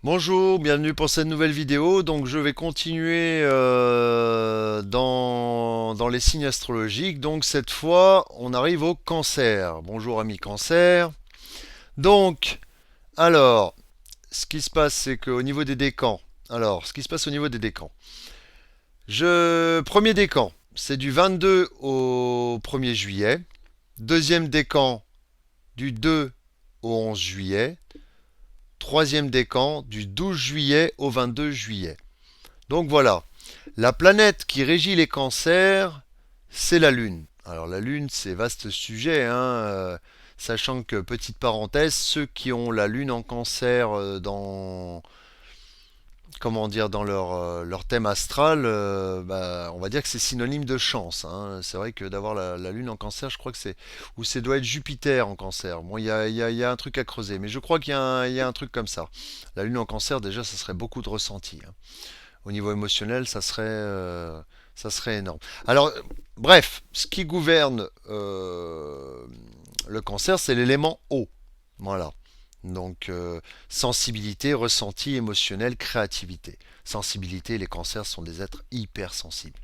Bonjour, bienvenue pour cette nouvelle vidéo. Donc je vais continuer dans les signes astrologiques. Donc cette fois, on arrive au cancer. Bonjour ami cancer. Donc, alors, ce qui se passe, c'est qu'au niveau des décans. Alors, ce qui se passe au niveau des décans. Premier décan, c'est du 22 au 1er juillet. Deuxième décan, du 2 au 11 juillet. Troisième décan, du 12 juillet au 22 juillet. Donc voilà, la planète qui régit les cancers, c'est la Lune. Alors la Lune, c'est vaste sujet, hein, sachant que, petite parenthèse, ceux qui ont la Lune en cancer comment dire, dans leur thème astral, on va dire que c'est synonyme de chance, hein. C'est vrai que d'avoir la Lune en cancer, je crois que c'est... Ou c'est doit être Jupiter en cancer. Bon, il y a un truc à creuser, mais je crois il y a un truc comme ça. La Lune en cancer, déjà, ça serait beaucoup de ressenti, hein. Au niveau émotionnel, ça serait énorme. Alors, bref, ce qui gouverne le cancer, c'est l'élément eau. Voilà. Donc, sensibilité, ressenti, émotionnel, créativité. Sensibilité, les cancers sont des êtres hypersensibles.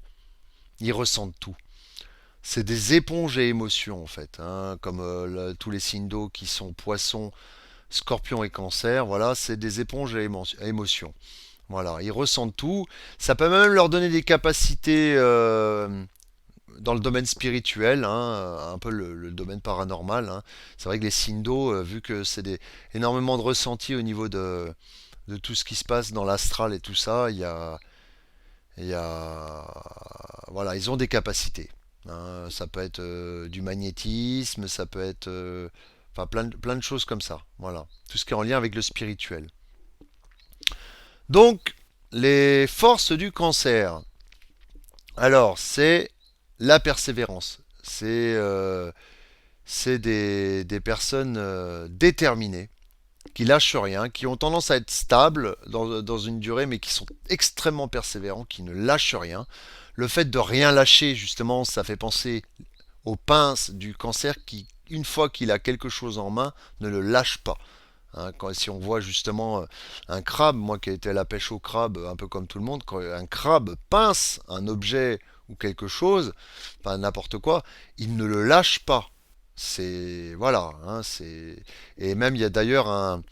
Ils ressentent tout. C'est des éponges à émotions, en fait, hein, comme tous les signes d'eau qui sont poissons, scorpions et cancer. Voilà, c'est des éponges à émotions. Voilà, ils ressentent tout. Ça peut même leur donner des capacités dans le domaine spirituel, hein, un peu le domaine paranormal, hein. C'est vrai que les signes d'eau, vu que énormément de ressentis au niveau de tout ce qui se passe dans l'astral et tout ça, il y a, voilà, ils ont des capacités, hein. Ça peut être du magnétisme, ça peut être, enfin, plein de choses comme ça. Voilà, tout ce qui est en lien avec le spirituel. Donc, les forces du cancer. Alors, c'est la persévérance. C'est des personnes déterminées, qui lâchent rien, qui ont tendance à être stables dans une durée, mais qui sont extrêmement persévérants, qui ne lâchent rien. Le fait de rien lâcher, justement, ça fait penser aux pinces du cancer qui, une fois qu'il a quelque chose en main, ne le lâche pas. Hein, si on voit justement un crabe, moi qui ai été à la pêche au crabe, un peu comme tout le monde, quand un crabe pince un objet ou quelque chose, enfin n'importe quoi, il ne le lâche pas. C'est voilà, hein, c'est et même il y a d'ailleurs un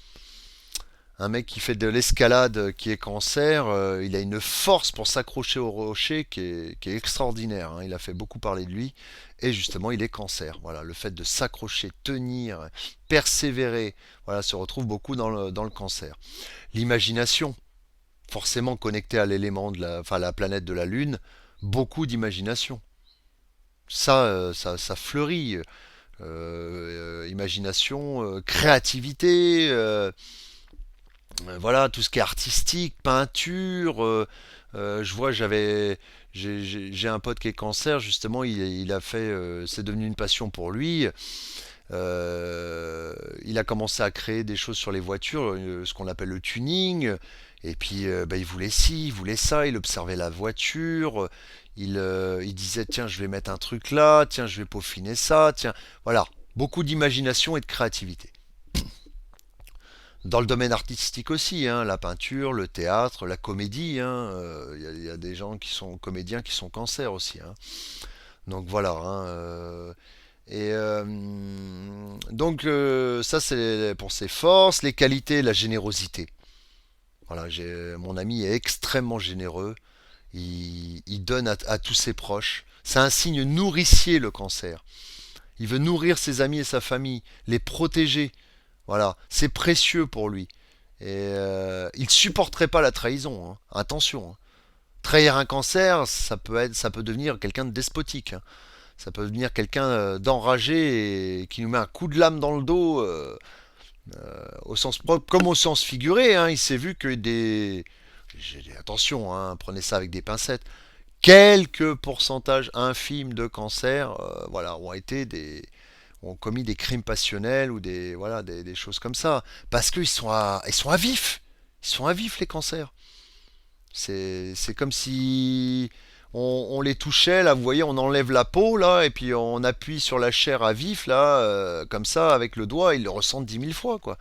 mec qui fait de l'escalade qui est cancer, il a une force pour s'accrocher au rocher qui est extraordinaire, hein. Il a fait beaucoup parler de lui et justement il est cancer. Voilà, le fait de s'accrocher, tenir, persévérer, voilà, se retrouve beaucoup dans le cancer. L'imagination, forcément connectée à l'élément enfin la planète de la Lune, beaucoup d'imagination. Ça fleurit. Imagination, créativité. Voilà, tout ce qui est artistique, peinture. Je vois, j'ai un pote qui est cancer, justement, il a fait, c'est devenu une passion pour lui. Il a commencé à créer des choses sur les voitures, ce qu'on appelle le tuning. Et puis, bah, il voulait ci, il voulait ça, il observait la voiture. Il disait, tiens, je vais mettre un truc là, tiens, je vais peaufiner ça, tiens. Voilà, beaucoup d'imagination et de créativité. Dans le domaine artistique aussi, hein, la peinture, le théâtre, la comédie, hein, y a des gens qui sont comédiens qui sont cancer aussi, hein. Donc voilà, hein, ça c'est pour ses forces, les qualités, la générosité. Voilà, mon ami est extrêmement généreux, il donne à tous ses proches. C'est un signe nourricier le cancer. Il veut nourrir ses amis et sa famille, les protéger. Voilà, c'est précieux pour lui. Et il supporterait pas la trahison, hein. Attention, hein. Trahir un cancer, ça peut devenir quelqu'un de despotique, hein. Ça peut devenir quelqu'un d'enragé et qui nous met un coup de lame dans le dos, au sens propre comme au sens figuré, hein. Il s'est vu que attention, hein, prenez ça avec des pincettes. Quelques pourcentages infimes de cancers, voilà, ont commis des crimes passionnels ou des choses comme ça. Parce ils sont à vif. Ils sont à vif, les cancers. C'est comme si on les touchait, là, vous voyez, on enlève la peau, là, et puis on appuie sur la chair à vif, là, comme ça, avec le doigt, ils le ressentent 10 000 fois, quoi.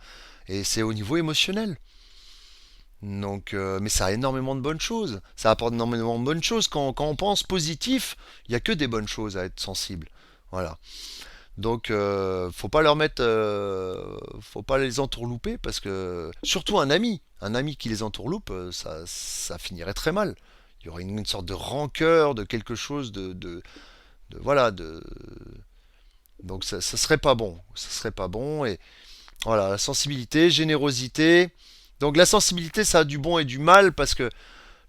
Et c'est au niveau émotionnel. Donc, mais ça a énormément de bonnes choses. Ça apporte énormément de bonnes choses. Quand on pense positif, il n'y a que des bonnes choses à être sensible. Voilà. Donc, faut pas leur mettre, faut pas les entourlouper parce que surtout un ami qui les entourloupe, ça finirait très mal. Il y aurait une sorte de rancœur, de quelque chose voilà, donc ça serait pas bon. Ça serait pas bon et voilà, la sensibilité, générosité. Donc la sensibilité, ça a du bon et du mal parce que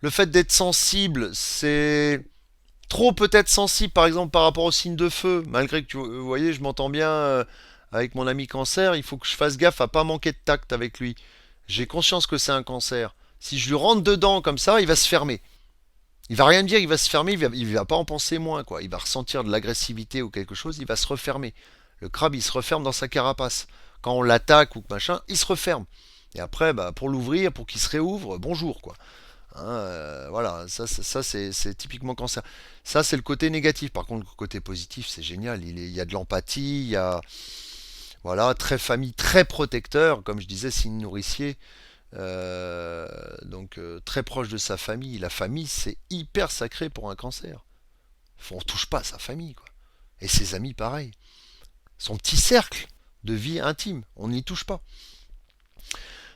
le fait d'être sensible, c'est trop peut-être sensible, par exemple, par rapport au signe de feu. Malgré que, vous voyez, je m'entends bien avec mon ami cancer, il faut que je fasse gaffe à pas manquer de tact avec lui. J'ai conscience que c'est un cancer. Si je lui rentre dedans comme ça, il va se fermer. Il va rien me dire, il va se fermer, il va pas en penser moins, quoi. Il va ressentir de l'agressivité ou quelque chose, il va se refermer. Le crabe, il se referme dans sa carapace. Quand on l'attaque ou machin, il se referme. Et après, bah, pour l'ouvrir, pour qu'il se réouvre, bonjour, quoi. Hein, voilà, ça c'est typiquement cancer. Ça, c'est le côté négatif. Par contre, le côté positif, c'est génial. Il y a de l'empathie, il y a, voilà, très famille, très protecteur, comme je disais, signe nourricier. Très proche de sa famille. La famille, c'est hyper sacré pour un cancer. On touche pas à sa famille, quoi. Et ses amis, pareil. Son petit cercle de vie intime, on n'y touche pas.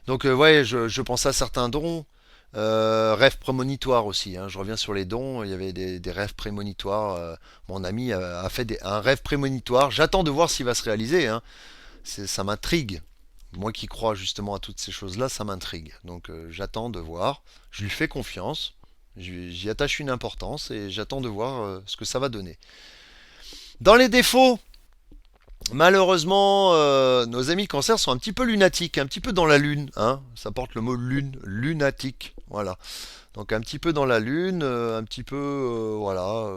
Donc, ouais, je pense à certains dons. Rêves prémonitoires aussi, hein. Je reviens sur les dons. Il y avait des rêves prémonitoires. Mon ami a fait un rêve prémonitoire. J'attends de voir s'il va se réaliser, hein. Ça m'intrigue. Moi qui crois justement à toutes ces choses-là, ça m'intrigue. Donc j'attends de voir. Je lui fais confiance. J'y attache une importance et j'attends de voir ce que ça va donner. Dans les défauts, malheureusement, nos amis cancer sont un petit peu lunatiques, un petit peu dans la lune, hein. Ça porte le mot lune, lunatique. Voilà. Donc un petit peu dans la lune, un petit peu, voilà,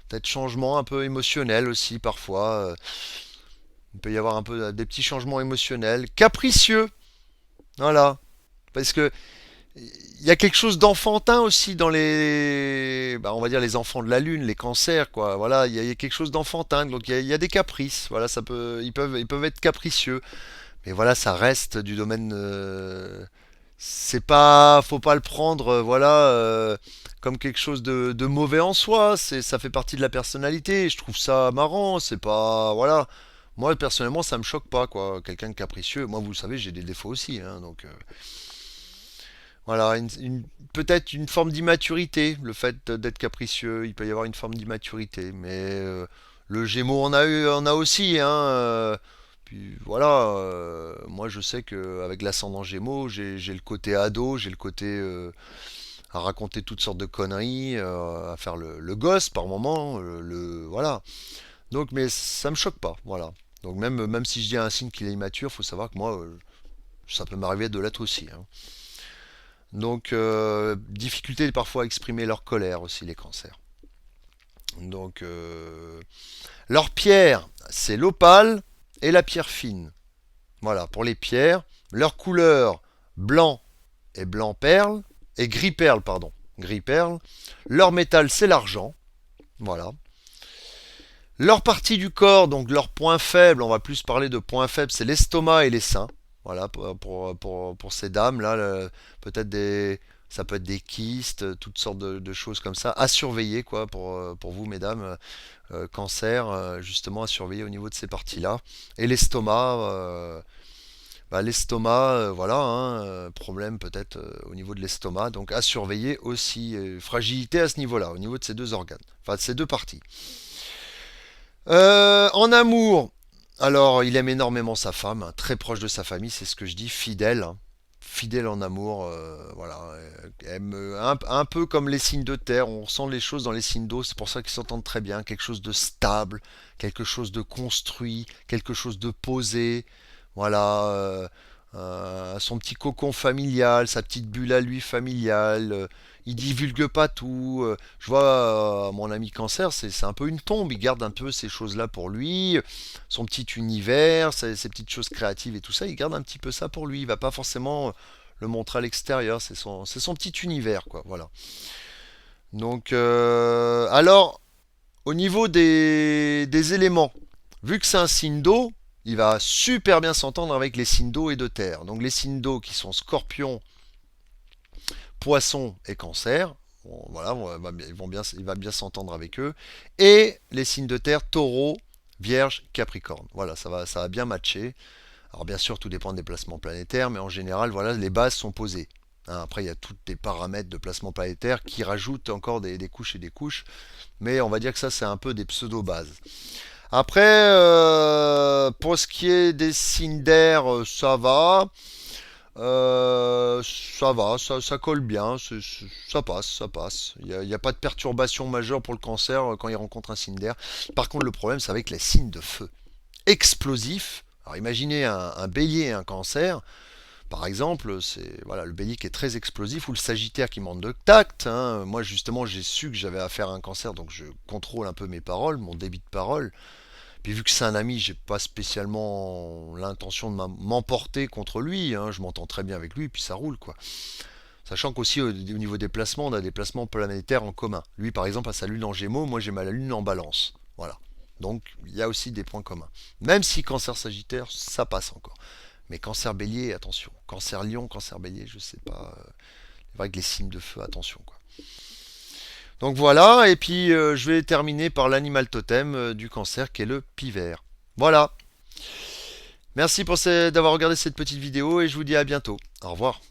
peut-être changement un peu émotionnel aussi parfois. Il peut y avoir un peu des petits changements émotionnels, capricieux, voilà. Parce que il y a quelque chose d'enfantin aussi dans les, bah, on va dire les enfants de la lune, les cancers, quoi. Voilà, il y a quelque chose d'enfantin, donc il y a des caprices. Voilà, ils peuvent être capricieux, mais voilà, ça reste du domaine. C'est pas, faut pas le prendre, voilà, comme quelque chose de mauvais en soi. Ça fait partie de la personnalité. Je trouve ça marrant. C'est pas, voilà. Moi personnellement, ça me choque pas, quoi. Quelqu'un de capricieux. Moi, vous le savez, j'ai des défauts aussi, hein, donc. Voilà, peut-être une forme d'immaturité, le fait d'être capricieux, il peut y avoir une forme d'immaturité, mais le Gémeaux on a aussi, hein. Puis voilà, moi je sais que avec l'ascendant Gémeaux, j'ai le côté ado, j'ai le côté à raconter toutes sortes de conneries, à faire le gosse par moment, voilà. Donc, mais ça me choque pas, voilà. Donc même si je dis à un signe qu'il est immature, faut savoir que moi, ça peut m'arriver de l'être aussi, hein. Donc, difficulté parfois à exprimer leur colère aussi, les cancers. Donc, leur pierre, c'est l'opale et la pierre fine. Voilà, pour les pierres, leur couleur, blanc et blanc perle, et gris perle, pardon, gris perle. Leur métal, c'est l'argent. Voilà. Leur partie du corps, donc leur point faible, on va plus parler de points faibles, c'est l'estomac et les seins. Voilà, pour ces dames-là, peut-être ça peut être des kystes, toutes sortes de choses comme ça, à surveiller, quoi, pour vous, mesdames, cancer, justement, à surveiller au niveau de ces parties-là. Et l'estomac, voilà, hein, problème peut-être au niveau de l'estomac, donc à surveiller aussi, fragilité à ce niveau-là, au niveau de ces deux organes, enfin de ces deux parties. En amour, alors il aime énormément sa femme, hein, très proche de sa famille, c'est ce que je dis, fidèle, hein. Fidèle en amour, voilà. Aime, un peu comme les signes de terre, on ressent les choses dans les signes d'eau, c'est pour ça qu'ils s'entendent très bien, quelque chose de stable, quelque chose de construit, quelque chose de posé, voilà. Son petit cocon familial, sa petite bulle à lui familiale. Il divulgue pas tout. Je vois mon ami cancer, c'est un peu une tombe. Il garde un peu ces choses-là pour lui, son petit univers, ses petites choses créatives et tout ça. Il garde un petit peu ça pour lui. Il va pas forcément le montrer à l'extérieur. C'est son petit univers, quoi. Voilà. Donc, alors, au niveau des éléments, vu que c'est un signe d'eau, il va super bien s'entendre avec les signes d'eau et de terre. Donc les signes d'eau qui sont scorpion, Poisson et Cancer. Bon, voilà, il va bien s'entendre avec eux. Et les signes de terre, Taureau, Vierge, Capricorne. Voilà, ça va bien matcher. Alors bien sûr, tout dépend des placements planétaires, mais en général, voilà, les bases sont posées. Hein, après, il y a tous des paramètres de placement planétaire qui rajoutent encore des couches et des couches, mais on va dire que ça, c'est un peu des pseudo-bases. Après, pour ce qui est des signes d'air, ça va. Ça va, ça colle bien, ça passe, ça passe. Il n'y a pas de perturbation majeure pour le cancer quand il rencontre un signe d'air. Par contre, le problème, c'est avec les signes de feu. Explosifs. Alors imaginez un bélier et un cancer. Par exemple, c'est voilà, le bélier qui est très explosif ou le sagittaire qui manque de tact. Hein. Moi, justement, j'ai su que j'avais affaire à un cancer, donc je contrôle un peu mes paroles, mon débit de parole. Puis vu que c'est un ami, j'ai pas spécialement l'intention de m'emporter contre lui. Hein. Je m'entends très bien avec lui, puis ça roule quoi. Sachant qu'aussi au niveau des placements, on a des placements planétaires en commun. Lui par exemple a sa lune en Gémeaux, moi j'ai ma lune en Balance. Voilà. Donc il y a aussi des points communs. Même si Cancer Sagittaire, ça passe encore. Mais Cancer Bélier, attention. Cancer Lion, Cancer Bélier, je sais pas. C'est vrai que les signes de feu, attention quoi. Donc voilà, et puis je vais terminer par l'animal totem du cancer qui est le pivert. Voilà. Merci d'avoir regardé cette petite vidéo et je vous dis à bientôt. Au revoir.